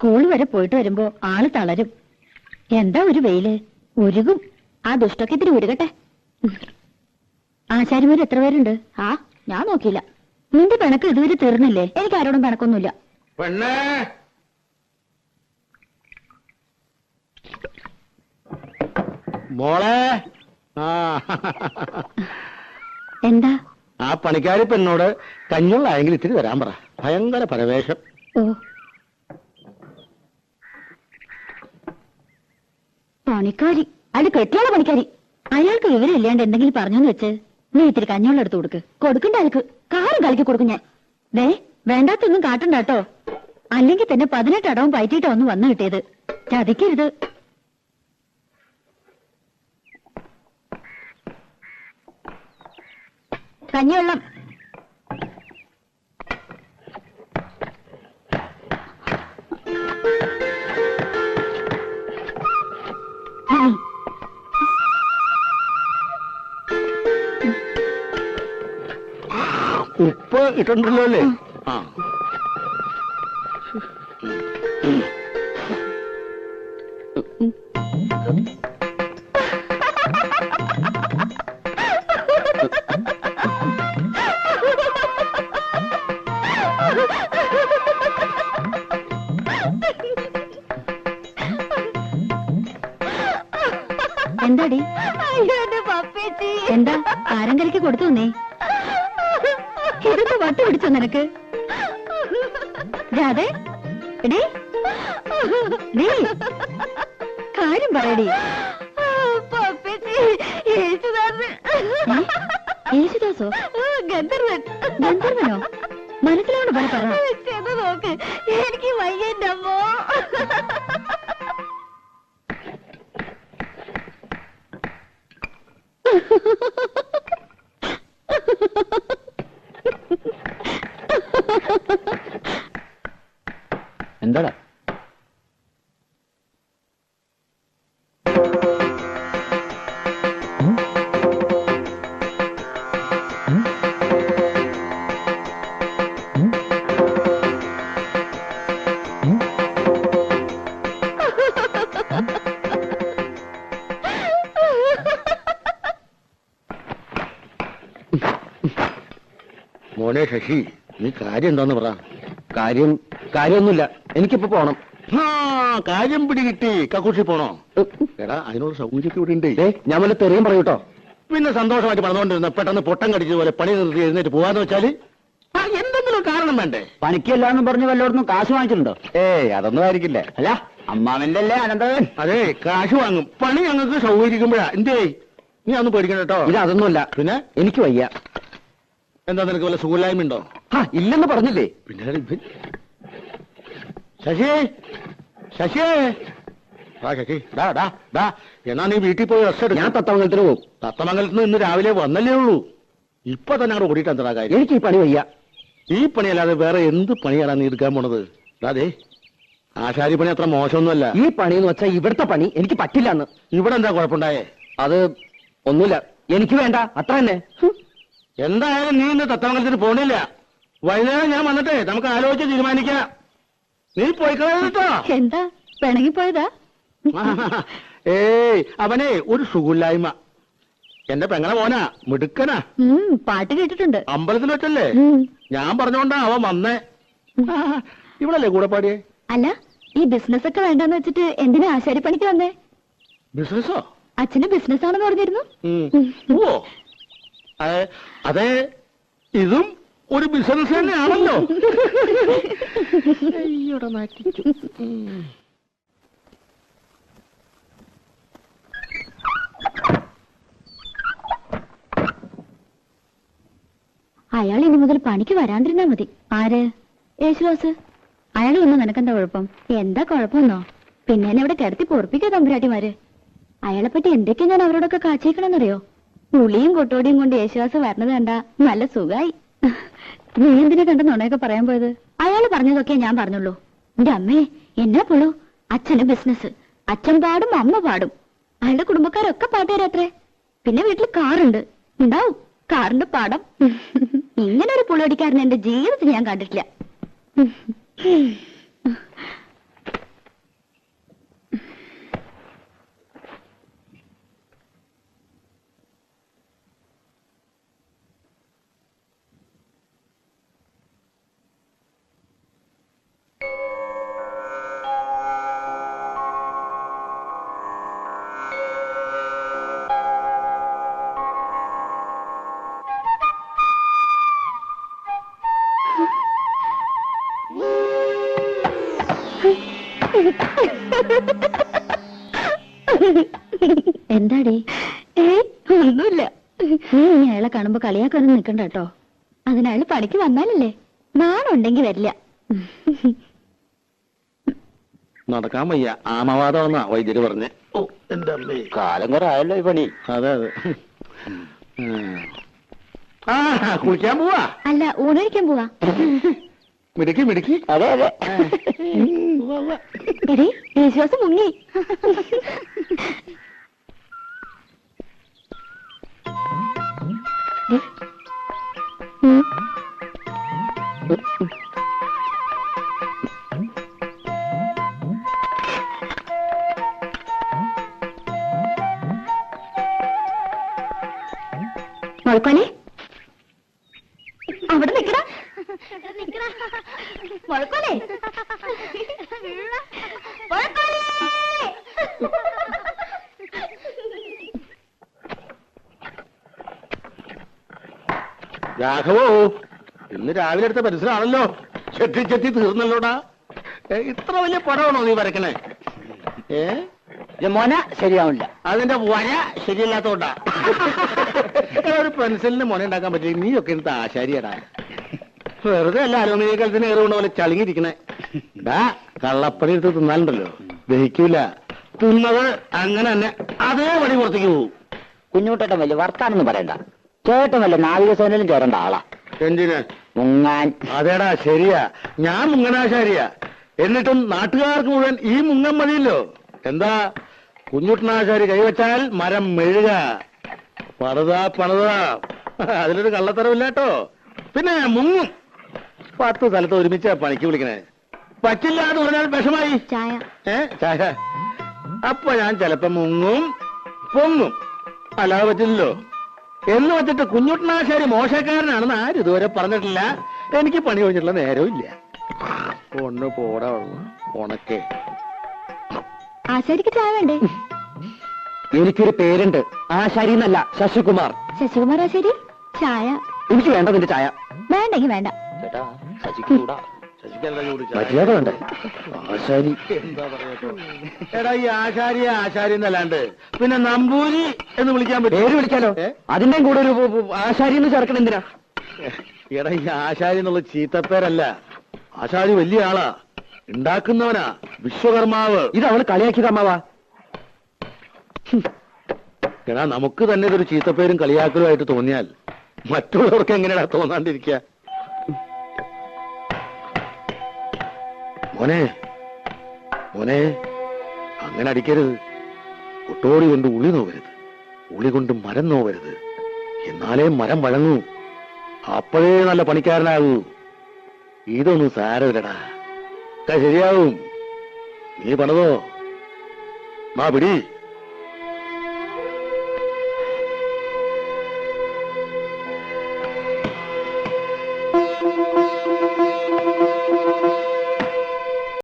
School വരെ പോയിട്ട് വരുമ്പോ ആള് തളരും. എന്താ ഒരു വെയില്, ഉരുകും. ആ ദുഷ്ടൊക്കെ ഇത്തിരി ഉരുകട്ടെ. ആശാരിമാര് എത്ര പേരുണ്ട്? ആ, ഞാൻ നോക്കിയില്ല. നിന്റെ പിണക്ക് ഇതുവരെ തീർന്നില്ലേ? എനിക്ക് ആരോടും പിണക്കൊന്നുമില്ല. മോളെ, എന്താ? ആ പണിക്കാരി പെണ്ണോട് കഞ്ഞുള്ളായെങ്കിൽ ഇത്തിരി വരാൻ പറ. ഭയങ്കര പരവേശം. ഓ, പണിക്കാരി? അത് കെട്ടിയുള്ള പണിക്കാരി. അയാൾക്ക് വിവരമില്ലാണ്ട് എന്തെങ്കിലും പറഞ്ഞോന്ന് വെച്ച് നീ ഇത്തിരി കഞ്ഞോളം എടുത്ത് കൊടുക്കണ്ട. അയാൾക്ക് കാറും കളിക്ക് കൊടുക്കും ഞാൻ. ദേ, വേണ്ടാത്തൊന്നും കാട്ടണ്ട കേട്ടോ. അല്ലെങ്കിൽ തന്നെ 18 അടവും പയറ്റിയിട്ടാ ഒന്ന് വന്നു കിട്ടിയത്. ചതിക്കരുത്. കഞ്ഞിവെള്ളം. ഉപ്പ് ഇട്ടുണ്ടല്ലോ അല്ലേ? ആ, എന്താടി? എന്താ ആരങ്കലിക്ക് കൊടുത്തു നീ? ഇതൊക്കെ വട്ട് പിടിച്ചോ നിനക്ക്? രാധേ, എടീ, നീ കാര്യം പറയടി. യേശുദാസോ? ഗന്ധർവനോ? മനസ്സിലോണ്ട് പറ. നോക്ക്, എനിക്ക് വയ്യന്റെ അമ്മോ. എന്താടാ? മോനെ ശശി, നീ കാര്യം എന്താന്ന് പറ. കാര്യമൊന്നുമില്ല, എനിക്കിപ്പോ പോണം. കാര്യം പിടികിട്ടി. കക്കൂഷി പോണോ? എടാ, അതിനുള്ള സൗകര്യമൊക്കെ ഇവിടെ ഉണ്ട്. ഞാൻ വല്ല തെറിയും പറയൂട്ടോ. പിന്നെ സന്തോഷമായിട്ട് പറഞ്ഞുകൊണ്ടിരുന്ന പെട്ടെന്ന് പൊട്ടം കടിച്ചതുപോലെ പണി നിർത്തി എഴുന്നേറ്റ് പോവാന്ന് വെച്ചാല് എന്തെങ്കിലും കാരണം വേണ്ടേ? പണിക്കല്ലാന്ന് പറഞ്ഞ് വല്ലോടൊന്നും കാശ് വാങ്ങിച്ചിട്ടുണ്ടോ? അതൊന്നും ആയിരിക്കില്ല. അല്ല, അമ്മാവന്റെ അല്ലേ അനന്തവൻ? അതെ, കാശ് വാങ്ങും. പണി ഞങ്ങൾക്ക് സൗകര്യക്കുമ്പോഴാ. എന്തേ, നീ അതൊന്നും പേടിക്കണ്ട കേട്ടോ. ഇത് അതൊന്നുമല്ല. പിന്നെ എനിക്ക് വയ്യ. എന്താ, നിനക്ക് വല്ല സുഖമില്ലായ്മ ഉണ്ടോ? ഇല്ലെന്ന് പറഞ്ഞില്ലേ? പിന്നെ ശശി, ശശി, ശശി, എന്നാ നീ വീട്ടിൽ പോയി റെസ്റ്റ് എടുക്കും. ഞാൻ തത്തമംഗലത്തിന് പോകും. തത്തമംഗലത്ത് നിന്ന് ഇന്ന് രാവിലെ വന്നല്ലേ ഉള്ളൂ. ഇപ്പൊ തന്നെ അവിടെ ഓടിയിട്ട് എന്താ കാര്യം? എനിക്ക് ഈ പണി വയ്യ. ഈ പണിയല്ലാതെ വേറെ എന്ത് പണിയാണ് നീ എടുക്കാൻ പോണത്? അതെ, ആശാരി പണി അത്ര മോശമൊന്നുമല്ല. ഈ പണി എന്ന് വെച്ചാൽ ഇവിടുത്തെ പണി എനിക്ക് പറ്റില്ല എന്ന്. ഇവിടെ എന്താ കുഴപ്പമുണ്ടായേ? അത് ഒന്നുമില്ല, എനിക്ക് വേണ്ട, അത്ര തന്നെ. എന്തായാലും നീ ഇന്ന് തത്തമംഗലത്തിന് പോണില്ല. വൈകുന്നേരം ഞാൻ വന്നിട്ടേ നമുക്ക് ആലോചിച്ച് തീരുമാനിക്കാം. നീ പോയി കളഞ്ഞിട്ടോ. എന്താ പിണങ്ങിപ്പോയതാ? അവനെ ഒരു സുഖമില്ലായ്മ. എന്റെ പെങ്ങളെ മോനാ, മിടുക്കനാ. പാട്ട് കേട്ടിട്ടുണ്ട്. അമ്പലത്തിൽ വെച്ചല്ലേ? ഞാൻ പറഞ്ഞോണ്ടാ അവൻ വന്നേ. ഇവളല്ലേ കൂടെ പാടിയേ? അല്ല, ഈ ബിസിനസ് ഒക്കെ വേണ്ടെന്ന് വെച്ചിട്ട് എന്തിനാ ആശാരിപ്പണിക്ക് വന്നേ? ബിസിനസ്സോ? അച്ഛന് ബിസിനസ് ആണെന്ന് പറഞ്ഞിരുന്നു. ഓ, അതെ, ഇതും ഒരു ബിസിനസ് തന്നെയാണല്ലോ. അയാൾ ഇനി മുതൽ പണിക്ക് വരാണ്ടിരുന്നാ മതി. ആര്? യേശുദാസ്. അയാൾ വന്നു നിനക്കെന്താ കുഴപ്പം? എന്താ കുഴപ്പമെന്നോ? പിന്നെ എന്നെ ഇവിടെ കിടത്തി പൊറപ്പിക്കാ തമ്പുരാട്ടിമാര്. അയാളെപ്പറ്റി എന്തൊക്കെയാ ഞാൻ അവരോടൊക്കെ കാച്ചേക്കണമെന്നറിയോ? പുളിയും കൊട്ടോടിയും കൊണ്ട് യേശുദാസ് വരണത് കണ്ടാ നല്ല സുഖായി. നീ എന്തിനെ കണ്ട നുണയൊക്കെ പറയാൻ പോയത്? അയാൾ പറഞ്ഞതൊക്കെ ഞാൻ പറഞ്ഞുള്ളൂ. എന്റെ അമ്മേ, എന്നാ പുള്ളു. അച്ഛന് ബിസിനസ്, അച്ഛൻ പാടും അമ്മ പാടും. അയാളുടെ കുടുംബക്കാരൊക്കെ പാട്ടുകാരത്രേ. പിന്നെ വീട്ടിൽ കാറുണ്ട്, ഉണ്ടാവും കാറിന്റെ പാടം. ഇങ്ങനെ ഒരു പുളിയടിക്കാരൻ എന്റെ ജീവിതത്തിൽ ഞാൻ കണ്ടിട്ടില്ല. എന്താടി? ഒന്നുമില്ല. നീ അയാളെ കാണുമ്പോ കളിയാക്കാനൊന്നും നിക്കണ്ട കേട്ടോ. അതിനയാള് പണിക്ക് വന്നാലല്ലേ. നാണുണ്ടെങ്കി വരില്ല. നടക്കാൻ വയ്യ, ആമവാദമെന്നാ വൈദ്യര് പറഞ്ഞേ. ഓ എന്റെ അമ്മേ, കാലം കുറെ ആയല്ലോ ഈ പണി. അതെ അതെ. ആ കുളിക്കാൻ പോവാ? അല്ല, ഊണഴിക്കാൻ പോവാ. മിടുക്കി മിടുക്കി. അതെ അതെ. എടീ, യേശുദാസ് മുങ്ങി. മുഴക്കോലെ, അവിടെ നിക്കടാ. മുഴക്കോലെ, മുഴക്കോലെ. രാഘവോ, ഇന്ന് രാവിലെ എടുത്ത പരിസരമാണല്ലോ. ചെത്തി ചെത്തി തീർന്നല്ലോടാ. ഇത്ര വലിയ പടമാണോ നീ വരക്കണേ? മോന ശരിയാവില്ല. അതിന്റെ വര ശരിയല്ലാത്തോണ്ടാ. ഒരു പെൻസിലിന് മുന ഉണ്ടാക്കാൻ പറ്റില്ല. നീയൊക്കെ എടുത്ത ആശാരിയടാ. വെറുതെ അല്ല അലുമിനിയം കലത്തിന് ഏറുകൊണ്ട പോലെ ചളിങ്ങിരിക്കണേ. കള്ളപ്പണി എടുത്ത് തിന്നാലുണ്ടല്ലോ, ദഹിക്കൂല. തിന്നത് അങ്ങനെ തന്നെ അതേ പണി പുറത്തേക്ക് പോവും. കുഞ്ഞുട്ടേട്ടൻ വലിയ വർത്താനൊന്നും പറയണ്ട. ചേട്ടൻ വല്ല നാവികസേനയിലും ചേരേണ്ട ആളാ. എന്തിന് മുങ്ങാൻ? അതേടാ ശരിയാ, ഞാൻ മുങ്ങനാശാരിയാ. എന്നിട്ടും നാട്ടുകാർക്ക് മുഴുവൻ ഈ മുങ്ങൻ മതിയല്ലോ. എന്താ, കുഞ്ഞുട്ടനാശാരി കൈവച്ചാൽ മരം മെഴുക. പണിതാ. അതിലൊരു കള്ളത്തരമില്ല കേട്ടോ. പിന്നെ മുങ്ങും. 10 സ്ഥലത്ത് ഒരുമിച്ചാ പണിക്ക് വിളിക്കണേ. പറ്റില്ല എന്ന് പറഞ്ഞാൽ വിഷമായി. ചായ. ചായ. അപ്പൊ ഞാൻ ചിലപ്പോ മുങ്ങും പൊങ്ങും. അല്ലാതെ പറ്റില്ലല്ലോ. എന്ന് വെച്ചിട്ട് കുഞ്ഞുട്ടനാശാരി മോശക്കാരനാണെന്ന് ആരും ഇതുവരെ പറഞ്ഞിട്ടില്ല. എനിക്ക് പണി കഴിഞ്ഞിട്ടുള്ള നേരവും ഇല്ല. ഒന്ന് പോടാ ഉണക്കേ. ആശാരിക്ക് ചായ വേണ്ടേ? എനിക്കൊരു പേരുണ്ട്, ആശാരി എന്നല്ല, ശശികുമാർ. ശശികുമാർ ആശാരി? ചായ. എനിക്ക് വേണ്ട നിന്റെ ചായ. വേണ്ടെങ്കി വേണ്ട. ചേട്ടാ, ശശിക്കൂടാ. മര്യാദ വേണ്ട. ആശാരി എന്താ പറയട്ടോ. എടാ, ഈ ആശാരി എന്നല്ലാണ്ട് പിന്നെ നമ്പൂരി എന്ന് വിളിക്കാൻ പറ്റും? പേര് വിളിക്കാലോ. അതിന്റെയും കൂടെ ഒരു ആശാരി എന്ന് ചേർക്കണം എന്തിനാ? എടാ, ഈ ആശാരി എന്നുള്ള ചീത്തപ്പേരല്ല. ആശാരി വലിയ ആളാ, ഉണ്ടാക്കുന്നവനാ, വിശ്വകർമാവ്. ഇത് അവള് കളിയാക്കിയത് അമ്മാവാ. എടാ, നമുക്ക് തന്നെ ഇതൊരു ചീത്തപ്പേരും കളിയാക്കലുമായിട്ട് തോന്നിയാൽ മറ്റുള്ളവർക്ക് എങ്ങനെയാ തോന്നാണ്ടിരിക്കുക? മോനെ, അങ്ങനെ അടിക്കരുത്. ഒട്ടോടി കൊണ്ട് ഉളി നോവരുത്, ഉളി കൊണ്ട് മരം നോവരുത്. എന്നാലേ മരം വഴങ്ങൂ. അപ്പോഴേ നല്ല പണിക്കാരനാകൂ. ഇതൊന്നും സാരമില്ലടാ, ശരിയാവും. നീ പണിതോ. മാ പിടി.